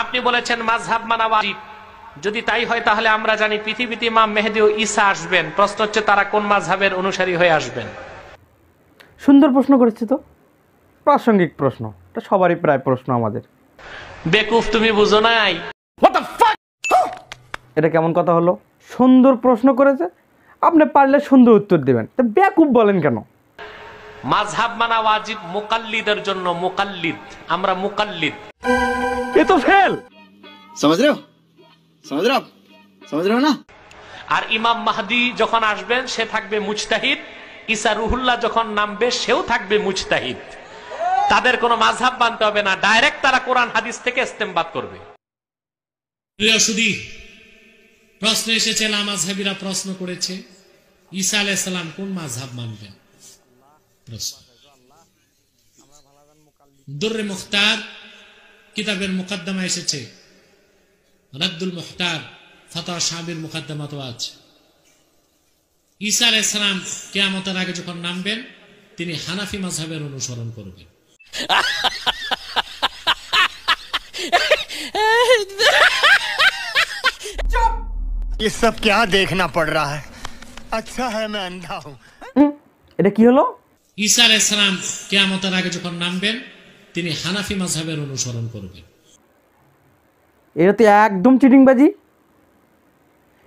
আপনি বলেছেন মাযহাব মানা ওয়াজিব। যদি তাই হয় তাহলে আমরা জানি পৃথিবীতে ইমাম মেহেদী ও ঈসা আসবেন। প্রশ্ন হচ্ছে তারা কোন মাযহাবের অনুসারী হয়ে আসবেন? সুন্দর প্রশ্ন করেছে তো, প্রাসঙ্গিক প্রশ্ন, এটা সবারই প্রায় প্রশ্ন আমাদের। বেকুফ, তুমি বুঝো নাই? এটা কেমন কথা হলো? সুন্দর প্রশ্ন করেছে, আপনি পারলে সুন্দর উত্তর দেবেন, তা বেকুব বলেন কেন? মাযহাব মানা ওয়াজিব মুকাল্লিদের জন্য। মুকাল্লিদ, আমরা মুকাল্লিদ। এ তো ফেল। समझ रहे हो आप समझ रहे हो ना। আর ইমাম মাহদী যখন আসবেন সে থাকবে মুজতাহিদ। ঈসা রুহুল্লাহ যখন নামবে সেও থাকবে মুজতাহিদ। তাদের কোনো মাযহাব মানতে হবে না, ডাইরেক্ট তারা কোরআন হাদিস থেকে ইস্তেমবাদ করবে। প্রশ্ন এসেছে, লামাযহাবীরা প্রশ্ন করেছে ঈসা আলাইহিস সালাম কোন মাযহাব মানবেন? প্রশ্ন। দুররে মুখতার কিতাবের মুকদ্দমা এসেছে, রাদ্দুল মুখতার ফাতোয়া শাবির মুকদ্দমাতেও আছে, ঈসা আলাইহিস সালাম কিয়ামতের আগে যখন নামবেন তিনি হানাফি মাযহাবের অনুসরণ করবেন। ये सब क्या देखना पड़ रहा है? अच्छा है मैं अंधा हूँ। এটা কি হলো? ঈসা আলাইহিস সালাম কিয়ামতের আগে যখন নামবেন তিনি হানাফি মাযহাবের অনুসরণ করবেন। এটা তো একদম চিটিংবাজি।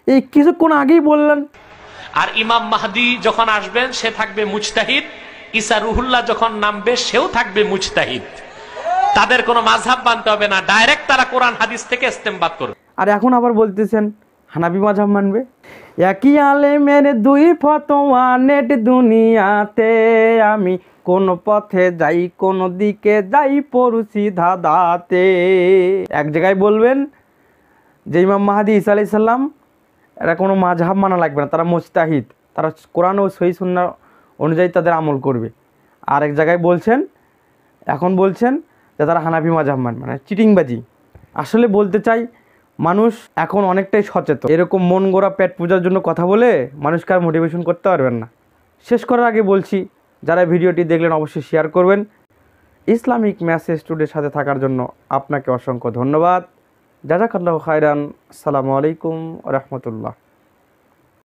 এই কিছুক্ষণ আগেই বললেন। আর ইমাম মাহদী যখন আসবেন সে থাকবে মুজতাহিদ। ঈসা রুহুল্লাহ যখন নামবে সেও থাকবে মুজতাহিদ। তাদের কোনো মাযহাব মানতে হবে না, ডাইরেক্ট তারা কোরআন হাদিস থেকে ইস্তেমবাদ করবে। আর এখন আবার বলতেছেন হানাফি মাযহাব মানবে। একই আলেমের দুই ফতোয়া নেট দুনিয়াতে, আমি কোন পথে যাই কোন দিকে যাই পড়ুছি ধাঁধাতে। এক জায়গায় বলবেন যে ইমাম মাহদী ঈসা আলাইহিস সালাম, এরা কোনো মাযহাব মানা লাগবে না, তারা মুজতাহিদ, তারা কোরআন ও সহিহ সুন্নাহ অনুযায়ী তাদের আমল করবে। আর এক জায়গায় বলছেন, এখন বলছেন যে তারা হানাফি মাযহাব মানবে, মানে চিটিংবাজি। আসলে বলতে চাই মানুষ এখন অনেকটাই সচেতন। এরকম মন গড়া পেট পূজার জন্য কথা বলে মানুষকে আর মোটিভেশন করতে পারবেন না। শেষ করার আগে বলছি, যারা ভিডিওটি দেখলেন অবশ্যই শেয়ার করবেন। ইসলামিক মেসেজ টুডের সাথে থাকার জন্য আপনাকে অসংখ্য ধন্যবাদ। জাযাকাল্লাহু খায়রান। আসসালামু আলাইকুম ওয়া রাহমাতুল্লাহ।